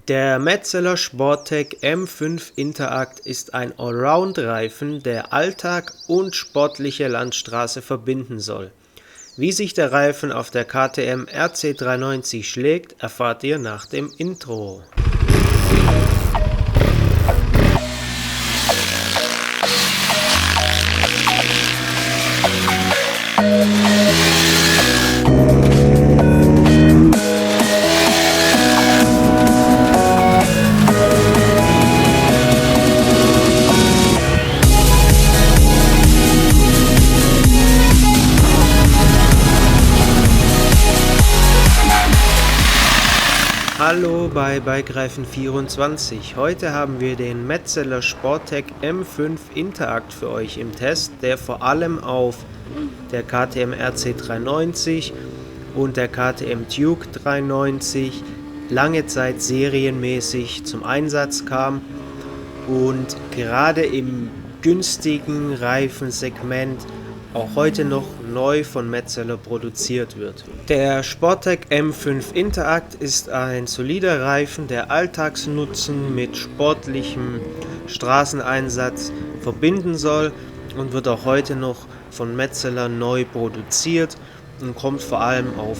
Der Metzeler Sportec M5 Interact ist ein Allround-Reifen, der Alltag und sportliche Landstraße verbinden soll. Wie sich der Reifen auf der KTM RC390 schlägt, erfahrt ihr nach dem Intro. Hallo bei Bikereifen24. Heute haben wir den Metzeler Sportec M5 Interact für euch im Test, der vor allem auf der KTM RC390 und der KTM Duke 390 lange Zeit serienmäßig zum Einsatz kam und gerade im günstigen Reifensegment auch heute noch neu von Metzeler produziert wird. Der Sportec M5 Interact ist ein solider Reifen, der Alltagsnutzen mit sportlichem Straßeneinsatz verbinden soll und wird auch heute noch von Metzeler neu produziert und kommt vor allem auf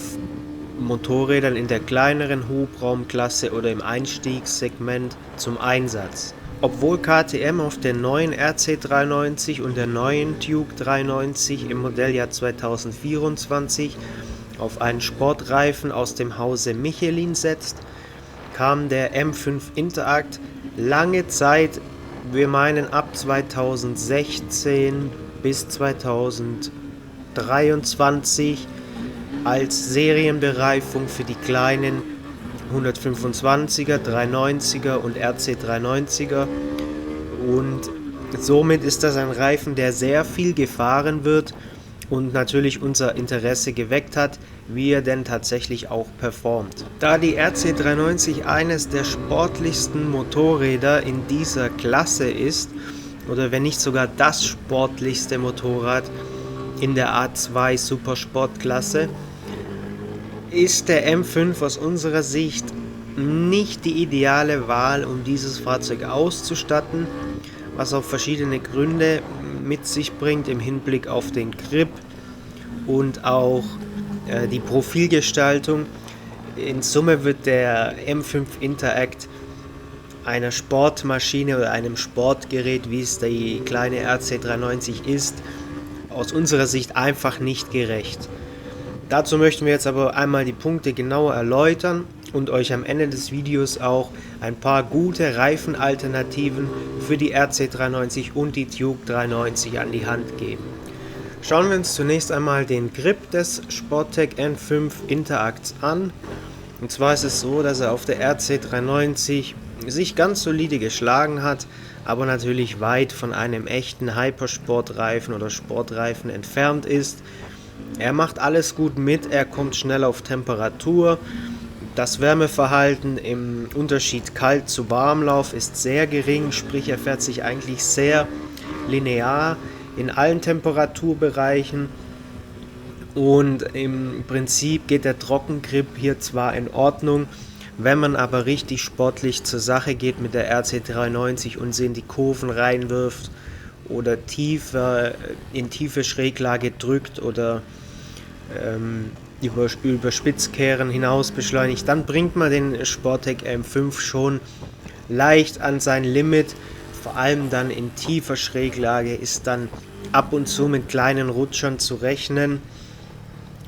Motorrädern in der kleineren Hubraumklasse oder im Einstiegssegment zum Einsatz. Obwohl KTM auf der neuen RC390 und der neuen Duke 390 im Modelljahr 2024 auf einen Sportreifen aus dem Hause Michelin setzt, kam der M5 Interact lange Zeit, wir meinen ab 2016 bis 2023, als Serienbereifung für die kleinen 125er, 390er und RC390er, und somit ist das ein Reifen, der sehr viel gefahren wird und natürlich unser Interesse geweckt hat, wie er denn tatsächlich auch performt. Da die RC390 eines der sportlichsten Motorräder in dieser Klasse ist, oder wenn nicht sogar das sportlichste Motorrad in der A2 Supersportklasse, ist der M5 aus unserer Sicht nicht die ideale Wahl, um dieses Fahrzeug auszustatten, was auch verschiedene Gründe mit sich bringt im Hinblick auf den Grip und auch die Profilgestaltung. In Summe wird der M5 Interact einer Sportmaschine oder einem Sportgerät, wie es die kleine RC390 ist, aus unserer Sicht einfach nicht gerecht. Dazu möchten wir jetzt aber einmal die Punkte genauer erläutern und euch am Ende des Videos auch ein paar gute Reifenalternativen für die RC390 und die Duke 390 an die Hand geben. Schauen wir uns zunächst einmal den Grip des Sportec M5 Interacts an. Und zwar ist es so, dass er auf der RC390 sich ganz solide geschlagen hat, aber natürlich weit von einem echten Hypersportreifen oder Sportreifen entfernt ist. Er macht alles gut mit, er kommt schnell auf Temperatur. Das Wärmeverhalten im Unterschied kalt zu Warmlauf ist sehr gering, sprich er fährt sich eigentlich sehr linear in allen Temperaturbereichen. Und im Prinzip geht der Trockengrip hier zwar in Ordnung, wenn man aber richtig sportlich zur Sache geht mit der RC390 und sie in die Kurven reinwirft oder in tiefe Schräglage drückt oder über Spitzkehren hinaus beschleunigt, dann bringt man den Sportec M5 schon leicht an sein Limit. Vor allem dann in tiefer Schräglage ist dann ab und zu mit kleinen Rutschern zu rechnen.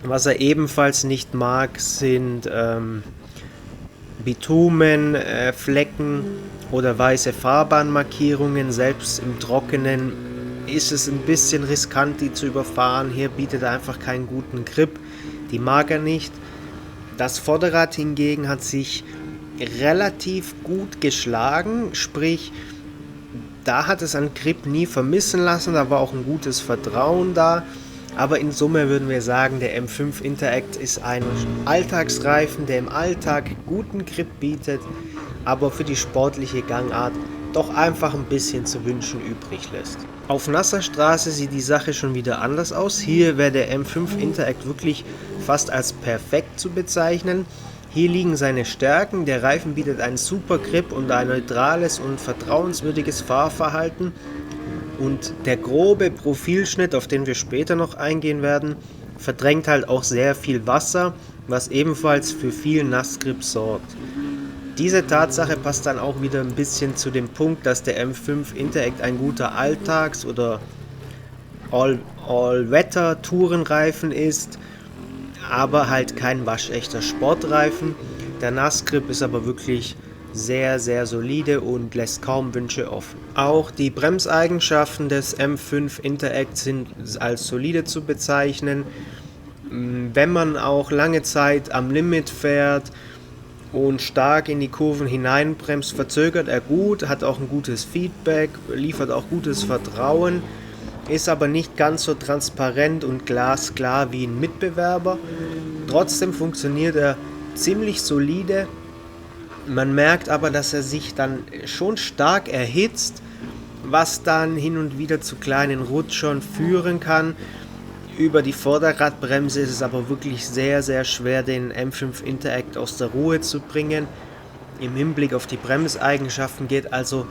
Was er ebenfalls nicht mag, sind Bitumen, Flecken oder weiße Fahrbahnmarkierungen. Selbst im Trockenen ist es ein bisschen riskant, die zu überfahren. Hier bietet er einfach keinen guten Grip. Die mag er nicht. Das Vorderrad hingegen hat sich relativ gut geschlagen, sprich, da hat es an Grip nie vermissen lassen, da war auch ein gutes Vertrauen da. Aber in Summe würden wir sagen, der M5 Interact ist ein Alltagsreifen, der im Alltag guten Grip bietet, aber für die sportliche Gangart doch einfach ein bisschen zu wünschen übrig lässt. Auf nasser Straße sieht die Sache schon wieder anders aus. Hier wäre der M5 Interact wirklich fast als perfekt zu bezeichnen. Hier liegen seine Stärken. Der Reifen bietet einen super Grip und ein neutrales und vertrauenswürdiges Fahrverhalten. Und der grobe Profilschnitt, auf den wir später noch eingehen werden, verdrängt halt auch sehr viel Wasser, was ebenfalls für viel Nassgrip sorgt. Diese Tatsache passt dann auch wieder ein bisschen zu dem Punkt, dass der M5 Interact ein guter Alltags- oder All-Weather-Tourenreifen ist, aber halt kein waschechter Sportreifen. Der Nassgrip ist aber wirklich sehr, sehr solide und lässt kaum Wünsche offen. Auch die Bremseigenschaften des M5 Interact sind als solide zu bezeichnen. Wenn man auch lange Zeit am Limit fährt und stark in die Kurven hineinbremst, verzögert er gut, hat auch ein gutes Feedback, liefert auch gutes Vertrauen, ist aber nicht ganz so transparent und glasklar wie ein Mitbewerber. Trotzdem funktioniert er ziemlich solide. Man merkt aber, dass er sich dann schon stark erhitzt, was dann hin und wieder zu kleinen Rutschern führen kann. Über die Vorderradbremse ist es aber wirklich sehr, sehr schwer, den M5 Interact aus der Ruhe zu bringen. Im Hinblick auf die Bremseigenschaften geht also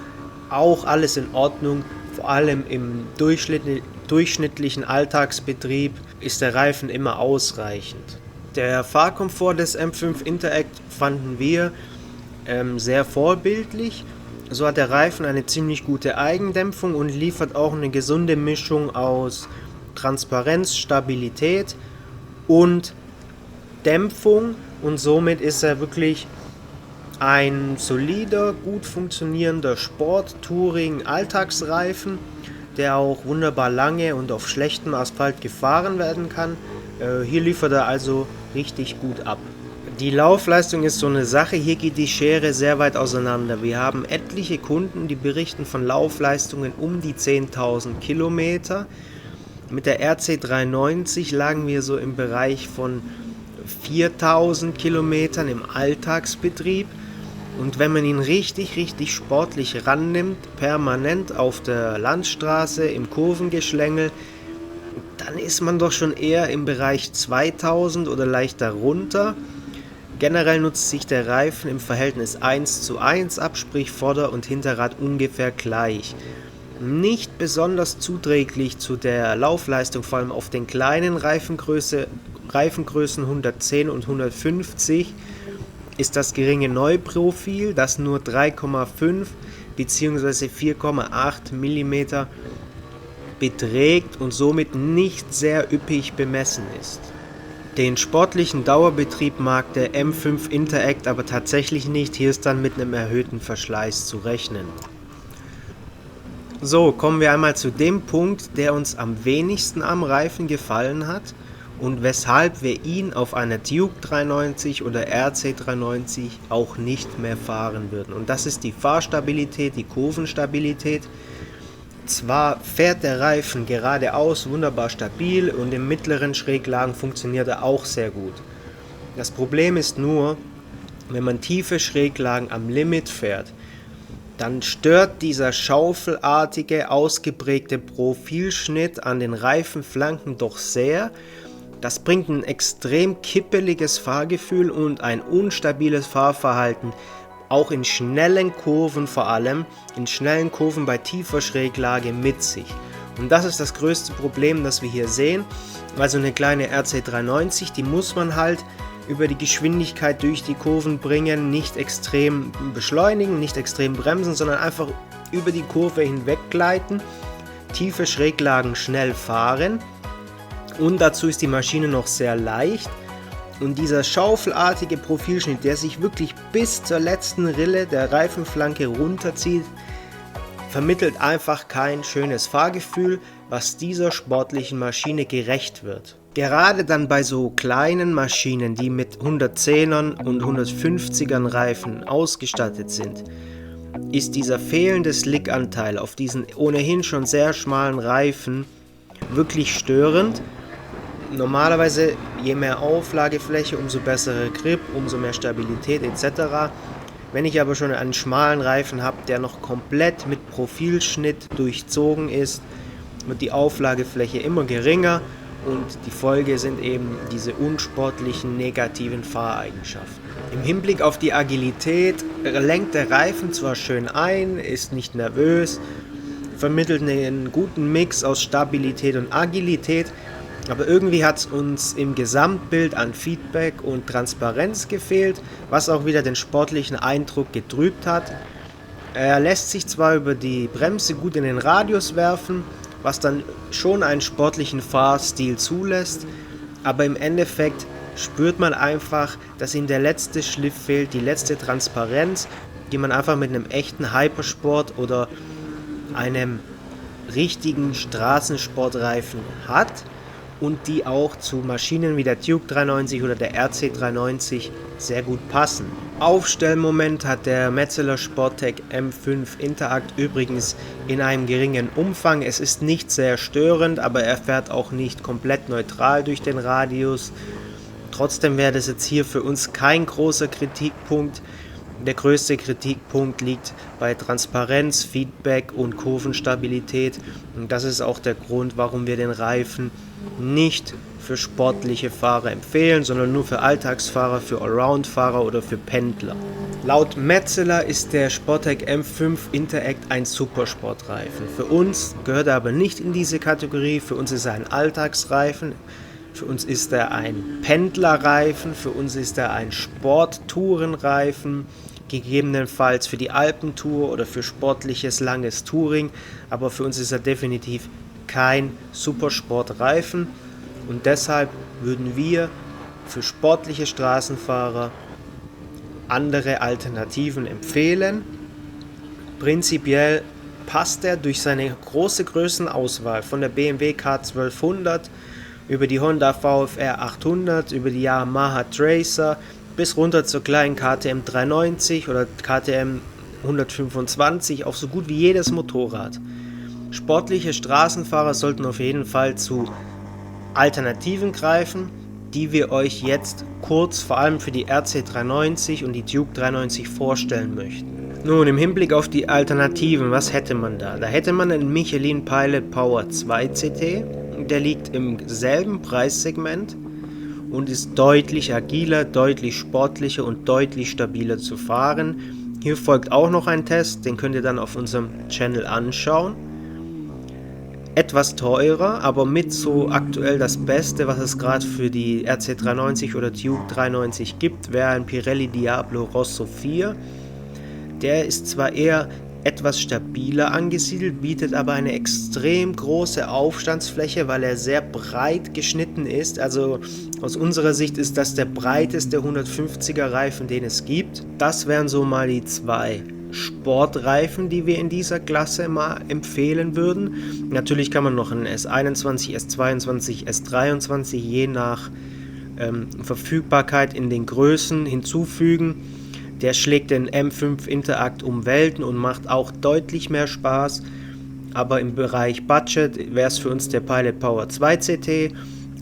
auch alles in Ordnung. Vor allem im durchschnittlichen Alltagsbetrieb ist der Reifen immer ausreichend. Der Fahrkomfort des M5 Interact fanden wir sehr vorbildlich. So hat der Reifen eine ziemlich gute Eigendämpfung und liefert auch eine gesunde Mischung aus Transparenz, Stabilität und Dämpfung, und somit ist er wirklich ein solider, gut funktionierender Sport-Touring-Alltagsreifen, der auch wunderbar lange und auf schlechtem Asphalt gefahren werden kann. Hier liefert er also richtig gut ab. Die Laufleistung ist so eine Sache, hier geht die Schere sehr weit auseinander. Wir haben etliche Kunden, die berichten von Laufleistungen um die 10.000 Kilometer. Mit der RC390 lagen wir so im Bereich von 4.000 Kilometern im Alltagsbetrieb. Und wenn man ihn richtig, richtig sportlich rannimmt, permanent auf der Landstraße, im Kurvengeschlängel, dann ist man doch schon eher im Bereich 2000 oder leicht darunter. Generell nutzt sich der Reifen im Verhältnis 1:1 ab, sprich Vorder- und Hinterrad ungefähr gleich. Nicht besonders zuträglich zu der Laufleistung, vor allem auf den kleinen Reifengrößen 110 und 150, ist das geringe Neuprofil, das nur 3,5 bzw. 4,8 mm beträgt und somit nicht sehr üppig bemessen ist. Den sportlichen Dauerbetrieb mag der M5 Interact aber tatsächlich nicht, hier ist dann mit einem erhöhten Verschleiß zu rechnen. So, kommen wir einmal zu dem Punkt, der uns am wenigsten am Reifen gefallen hat und weshalb wir ihn auf einer Duke 390 oder RC390 auch nicht mehr fahren würden. Und das ist die Fahrstabilität, die Kurvenstabilität. Zwar fährt der Reifen geradeaus wunderbar stabil und in mittleren Schräglagen funktioniert er auch sehr gut. Das Problem ist nur, wenn man tiefe Schräglagen am Limit fährt, dann stört dieser schaufelartige, ausgeprägte Profilschnitt an den Reifenflanken doch sehr. Das bringt ein extrem kippeliges Fahrgefühl und ein unstabiles Fahrverhalten, auch in schnellen Kurven, vor allem in schnellen Kurven bei tiefer Schräglage mit sich. Und das ist das größte Problem, das wir hier sehen. Also eine kleine RC390, die muss man halt über die Geschwindigkeit durch die Kurven bringen, nicht extrem beschleunigen, nicht extrem bremsen, sondern einfach über die Kurve hinweg gleiten, tiefe Schräglagen schnell fahren, und dazu ist die Maschine noch sehr leicht. Und dieser schaufelartige Profilschnitt, der sich wirklich bis zur letzten Rille der Reifenflanke runterzieht, vermittelt einfach kein schönes Fahrgefühl, was dieser sportlichen Maschine gerecht wird. Gerade dann bei so kleinen Maschinen, die mit 110ern und 150ern Reifen ausgestattet sind, ist dieser fehlende Slickanteil auf diesen ohnehin schon sehr schmalen Reifen wirklich störend. Normalerweise, je mehr Auflagefläche, umso bessere Grip, umso mehr Stabilität etc. Wenn ich aber schon einen schmalen Reifen habe, der noch komplett mit Profilschnitt durchzogen ist, wird die Auflagefläche immer geringer und die Folge sind eben diese unsportlichen negativen Fahreigenschaften. Im Hinblick auf die Agilität lenkt der Reifen zwar schön ein, ist nicht nervös, vermittelt einen guten Mix aus Stabilität und Agilität, aber irgendwie hat es uns im Gesamtbild an Feedback und Transparenz gefehlt, was auch wieder den sportlichen Eindruck getrübt hat. Er lässt sich zwar über die Bremse gut in den Radius werfen, was dann schon einen sportlichen Fahrstil zulässt, aber im Endeffekt spürt man einfach, dass ihm der letzte Schliff fehlt, die letzte Transparenz, die man einfach mit einem echten Hypersport oder einem richtigen Straßensportreifen hat und die auch zu Maschinen wie der Duke 390 oder der RC 390 sehr gut passen. Aufstellmoment hat der Metzeler Sporttech M5 Interact übrigens in einem geringen Umfang. Es ist nicht sehr störend, aber er fährt auch nicht komplett neutral durch den Radius. Trotzdem wäre das jetzt hier für uns kein großer Kritikpunkt. Der größte Kritikpunkt liegt bei Transparenz, Feedback und Kurvenstabilität. Und das ist auch der Grund, warum wir den Reifen nicht für sportliche Fahrer empfehlen, sondern nur für Alltagsfahrer, für Allround-Fahrer oder für Pendler. Laut Metzeler ist der Sporttech M5 Interact ein Supersportreifen. Für uns gehört er aber nicht in diese Kategorie. Für uns ist er ein Alltagsreifen. Für uns ist er ein Pendlerreifen, für uns ist er ein Sporttourenreifen, gegebenenfalls für die Alpentour oder für sportliches langes Touring, aber für uns ist er definitiv kein Supersportreifen und deshalb würden wir für sportliche Straßenfahrer andere Alternativen empfehlen. Prinzipiell passt er durch seine große Größenauswahl von der BMW K1200 über die Honda VFR 800, über die Yamaha Tracer bis runter zur kleinen KTM 390 oder KTM 125 auf so gut wie jedes Motorrad. Sportliche Straßenfahrer sollten auf jeden Fall zu Alternativen greifen, die wir euch jetzt kurz vor allem für die RC 390 und die Duke 390 vorstellen möchten. Nun, im Hinblick auf die Alternativen, was hätte man da? Da hätte man einen Michelin Pilot Power 2 CT, der liegt im selben Preissegment und ist deutlich agiler, deutlich sportlicher und deutlich stabiler zu fahren. Hier folgt auch noch ein Test, den könnt ihr dann auf unserem Channel anschauen. Etwas teurer, aber mit so aktuell das Beste, was es gerade für die RC 390 oder Duke 390 gibt, wäre ein Pirelli Diablo Rosso 4. Der ist zwar eher etwas stabiler angesiedelt, bietet aber eine extrem große Aufstandsfläche, weil er sehr breit geschnitten ist. Also aus unserer Sicht ist das der breiteste 150er Reifen, den es gibt. Das wären so mal die zwei Sportreifen, die wir in dieser Klasse mal empfehlen würden. Natürlich kann man noch einen S21, S22, S23 je nach Verfügbarkeit in den Größen hinzufügen. Der schlägt den M5 Interact um Welten und macht auch deutlich mehr Spaß. Aber im Bereich Budget wäre es für uns der Pilot Power 2 CT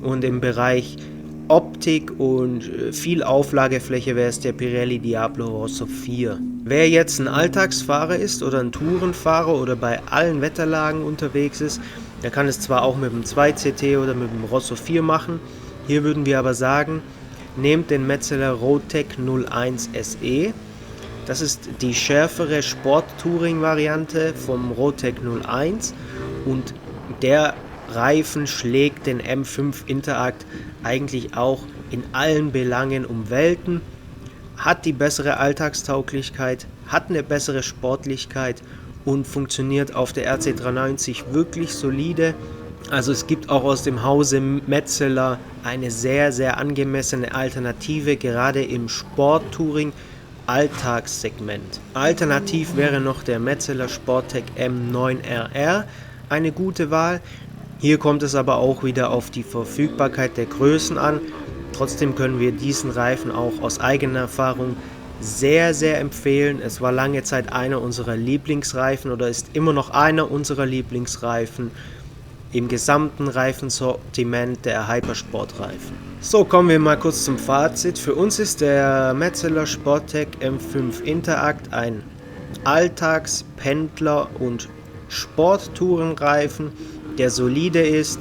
und im Bereich Optik und viel Auflagefläche wäre es der Pirelli Diablo Rosso 4. Wer jetzt ein Alltagsfahrer ist oder ein Tourenfahrer oder bei allen Wetterlagen unterwegs ist, der kann es zwar auch mit dem 2 CT oder mit dem Rosso 4 machen. Hier würden wir aber sagen, nehmt den Metzeler Roadtech 01 SE. Das ist die schärfere Sport-Touring-Variante vom Roadtech 01 und der Reifen schlägt den M5 Interact eigentlich auch in allen Belangen um Welten, hat die bessere Alltagstauglichkeit, hat eine bessere Sportlichkeit und funktioniert auf der RC 390 wirklich solide. Also es gibt auch aus dem Hause Metzeler eine sehr, sehr angemessene Alternative, gerade im Sport-Touring-Alltagssegment. Alternativ wäre noch der Metzeler Sporttech M9RR eine gute Wahl. Hier kommt es aber auch wieder auf die Verfügbarkeit der Größen an. Trotzdem können wir diesen Reifen auch aus eigener Erfahrung sehr, sehr empfehlen. Es war lange Zeit einer unserer Lieblingsreifen oder ist immer noch einer unserer Lieblingsreifen im gesamten Reifensortiment der Hypersportreifen. So, kommen wir mal kurz zum Fazit. Für uns ist der Metzeler Sporttech M5 Interact ein Alltags-, Pendler- und Sporttourenreifen, der solide ist,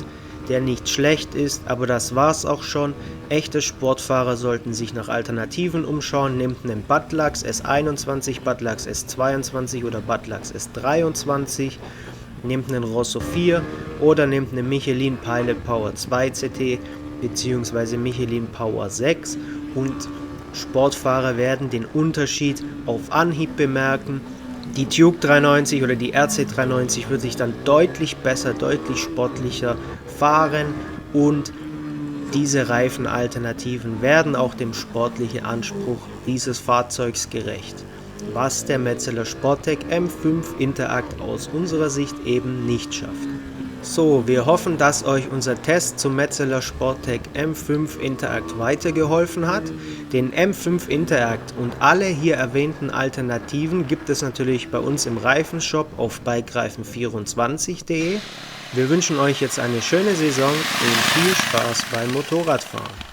der nicht schlecht ist, aber das war's auch schon. Echte Sportfahrer sollten sich nach Alternativen umschauen. Nehmt einen Buttlugs S21, Buttlugs S22 oder Buttlugs S23. Nehmt einen Rosso 4 oder nehmt einen Michelin Pilot Power 2 CT bzw. Michelin Power 6 und Sportfahrer werden den Unterschied auf Anhieb bemerken. Die Tuke 390 oder die RC 390 wird sich dann deutlich besser, deutlich sportlicher fahren und diese Reifenalternativen werden auch dem sportlichen Anspruch dieses Fahrzeugs gerecht, was der Metzeler Sporttech M5 Interact aus unserer Sicht eben nicht schafft. So, wir hoffen, dass euch unser Test zum Metzeler Sporttech M5 Interact weitergeholfen hat. Den M5 Interact und alle hier erwähnten Alternativen gibt es natürlich bei uns im Reifenshop auf bikereifen24.de. Wir wünschen euch jetzt eine schöne Saison und viel Spaß beim Motorradfahren.